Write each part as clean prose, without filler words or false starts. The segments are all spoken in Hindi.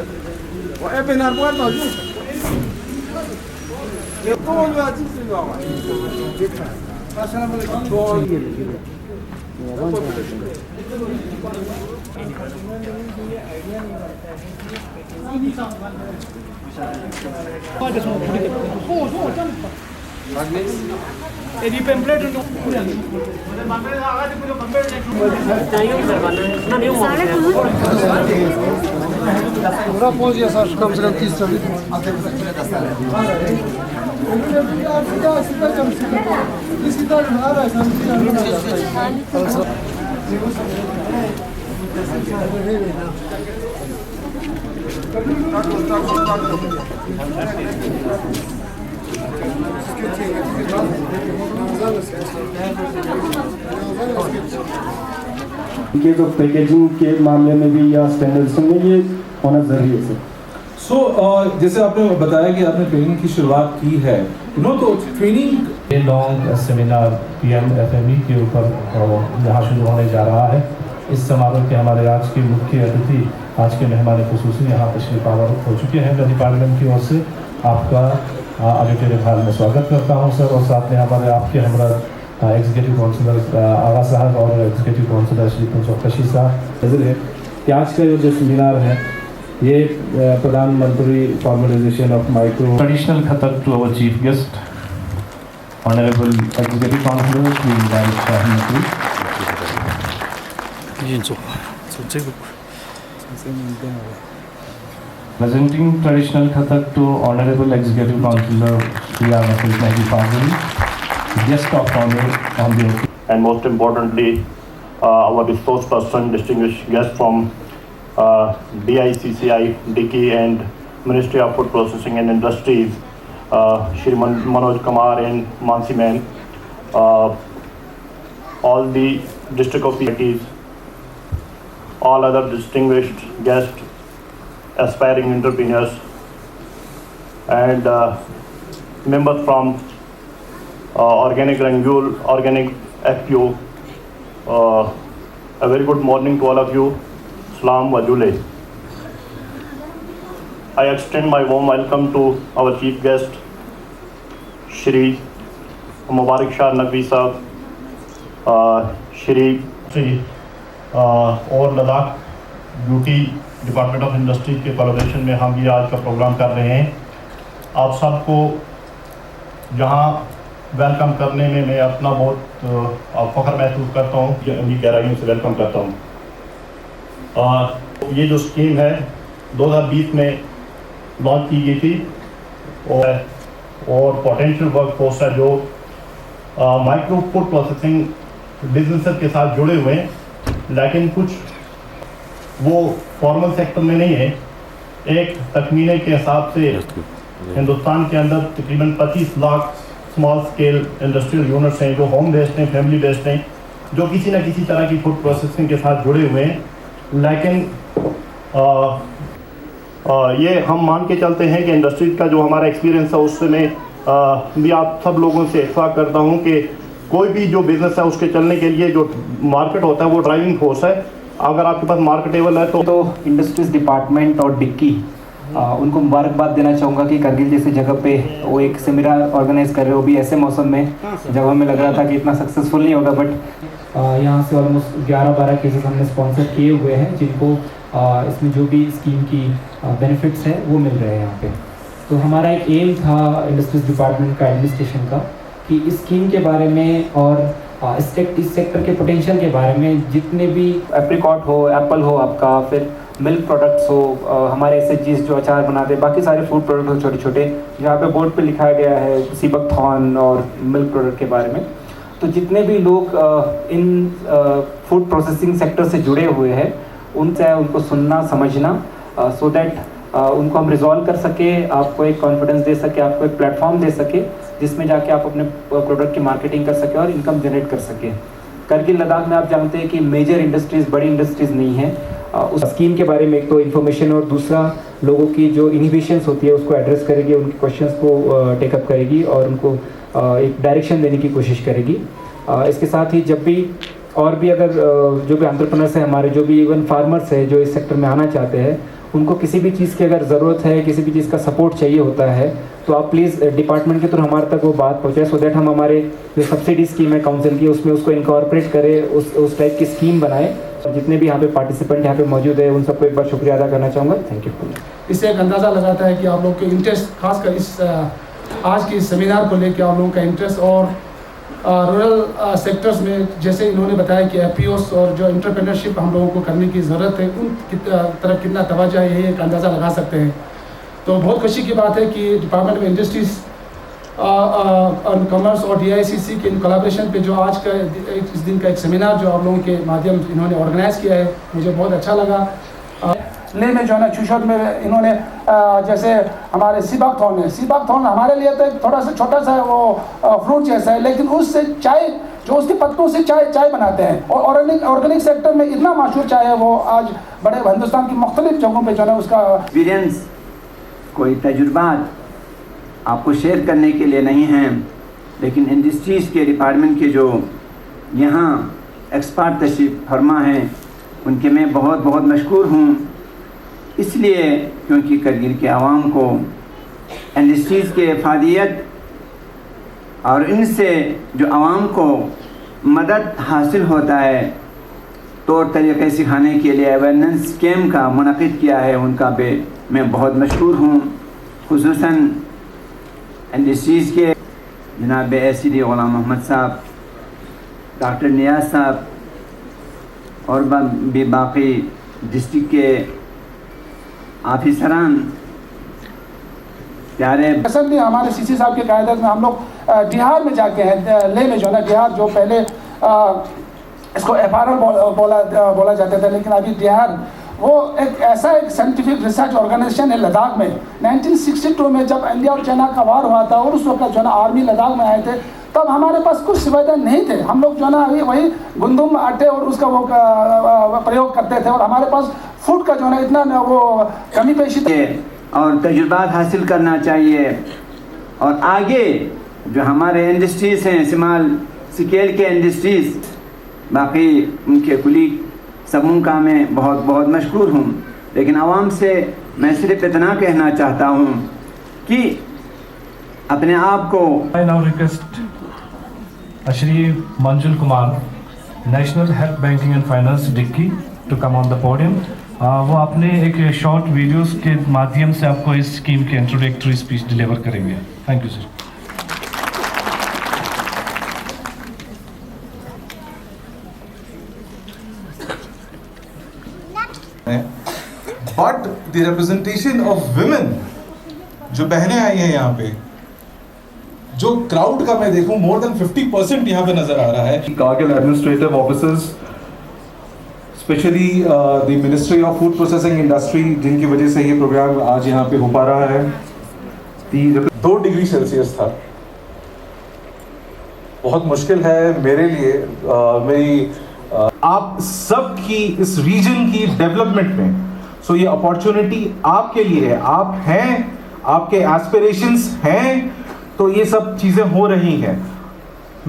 É Bernardo Boa nós juntos. Eu tô olhando assim, senhor. Assalamu alaikum. पूरा पहुंच गया सर कम से कम 30 40 इनके तो पैकेजिंग के मामले में भी या स्टैंडर्ड्स में ये होना जरूरी है सर। जैसे आपने बताया कि आपने ट्रेनिंग की शुरुआत की है, तो ट्रेनिंग लॉन्ग सेमिनार PMFME के ऊपर यहाँ शुरू होने जा रहा है। इस समारोह के हमारे आज के मुख्य अतिथि, आज के मेहमान खुसूसी यहाँ तशरीफ आवर हो चुके हैं। मैं डिपार्टमेंट की ओर से आपका ऑडिटोरियम हॉल में स्वागत करता हूँ सर, और साथ में हमारे आपके हमरा एग्जीक्यूटिव काउंसलर आगा साहब और एग्जीक्यूटिव काउंसलर श्री पंचोकशी साहब नजर है कि आज का जो सेमिनार है ये प्रधानमंत्री formalisation of micro traditional Kathak to our chief guest honourable executive councillor Shri Shahi presenting traditional Kathak to Honorable Executive Councillor Shri Mehdi Fazli, guest of honor on the occasion. And most importantly, our resource person, distinguished guest from DICCI, Dicky and Ministry of Food Processing and Industries, Shri Manoj Kumar and Mansi Man, all the district officials, all other distinguished guests, aspiring entrepreneurs, and members from Organic Rangul, Organic FPO. A very good morning to all of you. Salam wa Jule. I extend my warm welcome to our chief guest, Shri Mubarak Shah Naqvi Sahab, Shri और Ladakh beauty department of industry के कोलैबोरेशन में हम ये आज का प्रोग्राम कर रहे हैं। आप सबको यहाँ वेलकम करने में मैं अपना बहुत फ़ख्र महसूस करता हूँ, उनकी गहराइयों से वेलकम करता हूँ। ये जो स्कीम है 2020 में लॉन्च की गई थी और पोटेंशियल वर्क फोर्स है जो माइक्रो फूड प्रोसेसिंग बिजनेस के साथ जुड़े हुए हैं, लेकिन कुछ वो फॉर्मल सेक्टर में नहीं है। एक तखमीने के हिसाब से हिंदुस्तान के अंदर तकरीबन 25 lakh small scale industrial units हैं जो होम बेस्ड हैं, फैमिली बेस्ड हैं, जो किसी न किसी तरह की फूड प्रोसेसिंग के साथ जुड़े हुए हैं। लेकिन ये हम मान के चलते हैं कि इंडस्ट्रीज का जो हमारा एक्सपीरियंस है उससे मैं भी आप सब लोगों से इत्फाक करता हूँ कि कोई भी जो बिज़नेस है उसके चलने के लिए जो मार्केट होता है वो ड्राइविंग फोर्स है। अगर आपके पास मार्केटेबल है तो इंडस्ट्रीज डिपार्टमेंट और डिक्की उनको मुबारकबाद देना चाहूँगा कि करगिल जैसी जगह पे वो एक सेमिनार ऑर्गेनाइज कर रहे हो भी ऐसे मौसम में जब हमें लग रहा था कि इतना सक्सेसफुल नहीं होगा, बट यहाँ से ऑलमोस्ट 11-12 केसेस हमने स्पॉन्सर किए हुए हैं जिनको इसमें जो भी स्कीम की बेनिफिट्स हैं वो मिल रहे हैं यहाँ पे। तो हमारा एक एम था इंडस्ट्रीज डिपार्टमेंट का, एडमिनिस्ट्रेशन का, कि इस स्कीम के बारे में और इस सेक्टर के पोटेंशियल के बारे में जितने भी एप्रिकॉट हो, एप्पल हो आपका, फिर मिल्क प्रोडक्ट्स हो, हमारे SHGs जो अचार बनाते हैं, बाकी सारे फूड प्रोडक्ट हो छोटे छोटे, जहाँ पे बोर्ड पे लिखा गया है सीबक थॉर्न और मिल्क प्रोडक्ट के बारे में। तो जितने भी लोग इन फूड प्रोसेसिंग सेक्टर से जुड़े हुए हैं उनसे उनको सुनना समझना, सो दैट उनको हम रिजॉल्व कर सके, आपको एक कॉन्फिडेंस दे सके, आपको एक प्लेटफॉर्म दे सके जिसमें जाके आप अपने प्रोडक्ट की मार्केटिंग कर सके और इनकम जनरेट कर सके। करगिल लद्दाख में आप जानते हैं कि मेजर इंडस्ट्रीज़, बड़ी इंडस्ट्रीज़ नहीं है। उस स्कीम के बारे में एक तो इन्फॉर्मेशन और दूसरा लोगों की जो इनिबिशंस होती है उसको एड्रेस करेगी, उनके क्वेश्चंस को टेकअप करेगी और उनको एक डायरेक्शन देने की कोशिश करेगी। इसके साथ ही जब भी और भी अगर जो भी एंटरप्रेन्योर्स हैं हमारे, जो भी इवन फार्मर्स हैं जो इस सेक्टर में आना चाहते हैं, उनको किसी भी चीज़ की अगर ज़रूरत है, किसी भी चीज़ का सपोर्ट चाहिए होता है, तो आप प्लीज़ डिपार्टमेंट के थ्रू हमारे तक वो बात पहुँचाए, सो दैट हम हमारे जो सब्सिडी स्कीम है काउंसिल की उसमें उसको इनकॉर्पोरेट करें, उस टाइप की स्कीम बनाए। जितने भी यहाँ पे पार्टिसिपेंट यहाँ पे मौजूद है उन सबको एक बार शुक्रिया अदा करना चाहूँगा। Thank you. इससे एक अंदाज़ा लगाता है कि आप लोग के इंटरेस्ट, खासकर इस आज के इस सेमिनार को लेकर आप लोगों का इंटरेस्ट और रूरल सेक्टर्स में, जैसे इन्होंने बताया कि एफपीओस और जो एंटरप्रेन्योरशिप हम लोगों को करने की ज़रूरत है, उन तरफ कितना तवज्जो है, यही एक अंदाज़ा लगा सकते हैं। तो बहुत खुशी की बात है कि डिपार्टमेंट ऑफ इंडस्ट्रीज़ और कॉमर्स और DICC के इन कोलैबोरेशन पे जो आज का इस दिन का एक सेमिनार जो आप लोगों के माध्यम इन्होंने ऑर्गेनाइज़ किया है, मुझे बहुत अच्छा लगा। ले में जो है ना चुशोट में इन्होंने जैसे हमारे सीबाकथॉर्न हमारे लिए तो एक थोड़ा सा छोटा सा वो फ्रूट जैसा है, लेकिन उससे चाय जो उसके पत्तों से चाय बनाते हैं और ऑर्गेनिक सेक्टर में इतना मशहूर चाय है वो आज बड़े हिंदुस्तान की मुख्तलिफ जगहों पे जो है उसका एक्सपीरियंस, कोई तजुर्बात आपको शेयर करने के लिए नहीं हैं, लेकिन इंडस्ट्रीज़ के डिपार्टमेंट के जो यहाँ एक्सपर्ट तशरीफ़ फरमा हैं उनके मैं बहुत बहुत मशकूर हूँ, इसलिए क्योंकि करगिल के आवाम को इंडस्ट्रीज़ के अफादियत और इनसे जो आवाम को मदद हासिल होता है, तौर तरीक़े सिखाने के लिए अवेयरनेस कैम्प का मुनक़िद किया है, उनका मैं बहुत मशकूर हूँ। खुसूसन इंडस्ट्रीज़ के जनाब ACD ग़ुलाम मोहम्मद साहब, डॉक्टर नियाज़ साहब और भी बाकी डिस्ट्रिक्ट के ऑफिसरान प्यारे। असल में हमारे CC साहब के क़यादत में हम लोग बिहार में जाके हैं, ले में जो है ना बिहार जो पहले इसको FRL बोला जाता था, लेकिन अभी बिहार वो एक ऐसा एक साइंटिफिक रिसर्च ऑर्गेनाइजेशन है लद्दाख में। 1962 में जब इंडिया और चाइना का वार हुआ था और उस वक्त जो है ना आर्मी लद्दाख में आए थे, तब हमारे पास कुछ सुविधा नहीं थे। हम लोग जो है ना अभी वही गुंदुम आटे और उसका वो प्रयोग करते थे और हमारे पास फूड का जो है ना इतना वो कमी पेशी थी। और तजुर्बात हासिल करना चाहिए और आगे जो हमारे इंडस्ट्रीज़ हैं, स्मॉल स्केल के इंडस्ट्रीज़, बाकी उनके कुलीग सबों का मैं बहुत बहुत मशकूर हूँ, लेकिन आवाम से मैं सिर्फ इतना कहना चाहता हूँ कि अपने आप को I now request Shri Manjul Kumar, National Help Banking and Finance डिक्की, to come on the podium. वो अपने एक शॉर्ट वीडियोस के माध्यम से आपको इस स्कीम के इंट्रोडक्टरी स्पीच डिलीवर करेंगे। Thank you sir. But the representation of women, जो बहनें आई हैं यहाँ पे, जो क्राउड का मैं देखूं मोर देन 50% यहाँ पे नजर आ रहा है। Kargil administrative officers, specially the ministry of food processing industry, जिनकी वजह से ये प्रोग्राम आज यहाँ पे हो पा रहा है। 2 डिग्री सेल्सियस था, बहुत मुश्किल है मेरे लिए, मेरी आप सब की इस रीजन की डेवलपमेंट में। सो ये अपॉर्चुनिटी आपके लिए है, आप हैं, आपके एस्पिरेशंस हैं, तो ये सब चीज़ें हो रही हैं।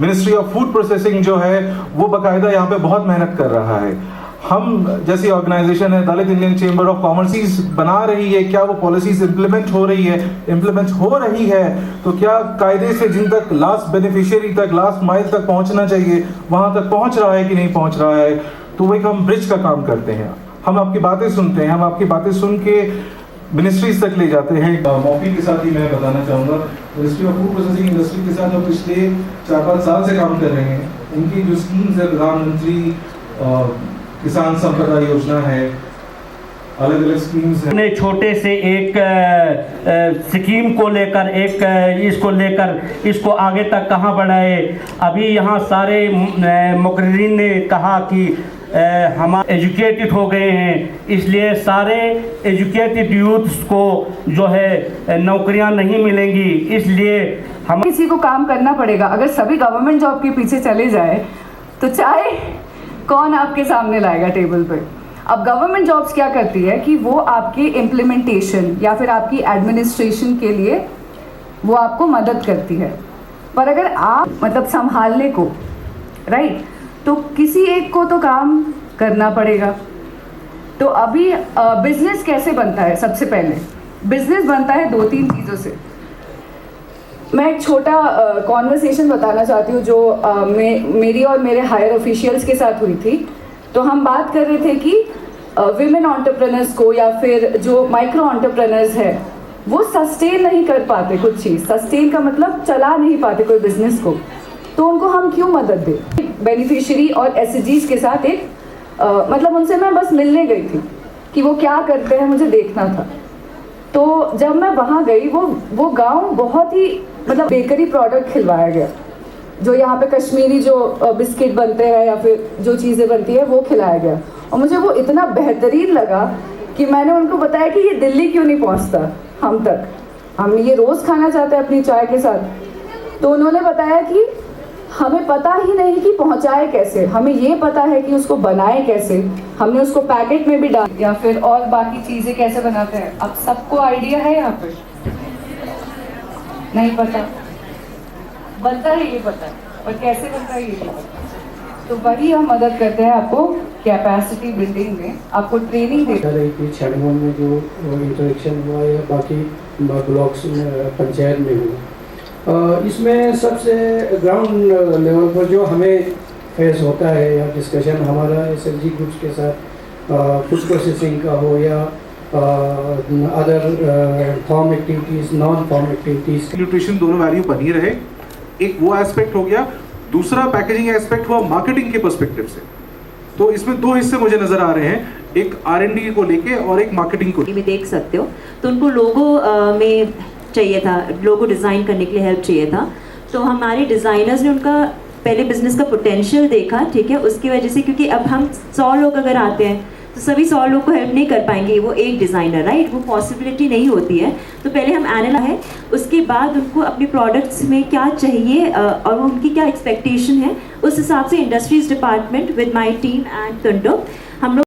मिनिस्ट्री ऑफ फूड प्रोसेसिंग जो है वो बाकायदा यहाँ पे बहुत मेहनत कर रहा है। हम जैसी ऑर्गेनाइजेशन है दलित इंडियन चेंबर ऑफ कॉमर्स बना रही है, क्या वो पॉलिसीज इम्प्लीमेंट हो रही है, तो क्या कायदे से जिन तक लास्ट बेनिफिशियरी तक, लास्ट माइल तक पहुंचना चाहिए वहां तक पहुंच रहा है कि नहीं पहुंच रहा है। तो वो एक हम ब्रिज का काम करते हैं, हम आपकी बातें सुनते हैं, हम आपकी बातें सुन के मिनिस्ट्रीज तक ले जाते हैं। मौके के साथ ही मैं बताना चाहूँगा, ministry of food processing industry के साथ हम पिछले 4-5 साल से काम कर रहे हैं। उनकी जो स्कीम्स है, प्रधानमंत्री किसान संपदा योजना है, अलग अलग स्कीम्स हैं। ने छोटे से एक स्कीम को लेकर इसको आगे तक कहाँ बढ़ाए। अभी यहाँ सारे मुकर्रीन ने कहा कि हम एजुकेटेड हो गए हैं, इसलिए सारे एजुकेटेड यूथ्स को जो है नौकरियां नहीं मिलेंगी, इसलिए हम किसी को काम करना पड़ेगा। अगर सभी गवर्नमेंट जॉब के पीछे चले जाए तो चाहे कौन आपके सामने लाएगा टेबल पे। अब गवर्नमेंट जॉब्स क्या करती है कि वो आपके इम्प्लीमेंटेशन या फिर आपकी एडमिनिस्ट्रेशन के लिए वो आपको मदद करती है, पर अगर आप मतलब संभालने को राइट, तो किसी एक को तो काम करना पड़ेगा। तो अभी बिजनेस कैसे बनता है? सबसे पहले बिजनेस बनता है 2-3 चीज़ों से। मैं एक छोटा कॉन्वर्सेशन बताना चाहती हूँ जो मेरी और मेरे हायर ऑफिशियल्स के साथ हुई थी। तो हम बात कर रहे थे कि विमेन एंटरप्रेन्योर्स को या फिर जो माइक्रो एंटरप्रेन्योर्स है वो सस्टेन नहीं कर पाते कुछ चीज़। सस्टेन का मतलब चला नहीं पाते कोई बिजनेस को, तो उनको हम क्यों मदद दें? बेनिफिशियरी और एसएचजीज के साथ एक मतलब उनसे मैं बस मिलने गई थी कि वो क्या करते हैं, मुझे देखना था। तो जब मैं वहाँ गई वो गांव बहुत ही मतलब बेकरी प्रोडक्ट खिलवाया गया, जो यहाँ पे कश्मीरी जो बिस्किट बनते हैं या फिर जो चीज़ें बनती है वो खिलाया गया। और मुझे वो इतना बेहतरीन लगा कि मैंने उनको बताया कि ये दिल्ली क्यों नहीं पहुँचता हम तक, हम ये रोज़ खाना चाहते हैं अपनी चाय के साथ। तो उन्होंने बताया कि हमें पता ही नहीं कि पहुंचाए कैसे, हमें ये पता है कि उसको बनाए कैसे, हमने उसको पैकेट में भी डाल या फिर और बाकी चीज़ें कैसे बनाते हैं। अब सबको आइडिया है यहाँ पे? नहीं पता, बनता है ये पता है, और कैसे बनता है ये नहीं पता। तो वही हम मदद करते हैं आपको कैपेसिटी बिल्डिंग में, आपको ट्रेनिंग देते हैं। कि छानमन में जो इंटरेक्शन हुआ या बाकी ब्लॉक्स में पंचायत में हुआ, इसमें सबसे ग्राउंड लेवल पर जो हमें फेस होता है या डिस्कशन हमारा एसएचजी ग्रुप्स के साथ फूड प्रोसेसिंग का हो या other form activities, non farm activities. Nutrition दोनों वैल्यू बनी रहे, एक वो एस्पेक्ट हो गया। दूसरा पैकेजिंग एस्पेक्ट हुआ मार्केटिंग के पर्सपेक्टिव से। तो इसमें 2 हिस्से मुझे नज़र आ रहे हैं, एक R&D को लेके और एक मार्केटिंग को। में देख सकते हो तो उनको लोगो में चाहिए था, लोगो डिज़ाइन करने के लिए हेल्प चाहिए था। तो हमारे डिज़ाइनर्स ने उनका पहले बिज़नेस का पोटेंशियल देखा, ठीक है, उसकी वजह से, क्योंकि अब हम 100 लोग अगर आते हैं तो सभी 100 लोग को हेल्प नहीं कर पाएंगे, वो एक डिज़ाइनर, राइट, वो पॉसिबिलिटी नहीं होती है। तो पहले हम एनालाइज है, उसके बाद उनको अपने प्रोडक्ट्स में क्या चाहिए और उनकी क्या एक्सपेक्टेशन है, उस हिसाब से industries department with my team and तुंडो हम लोग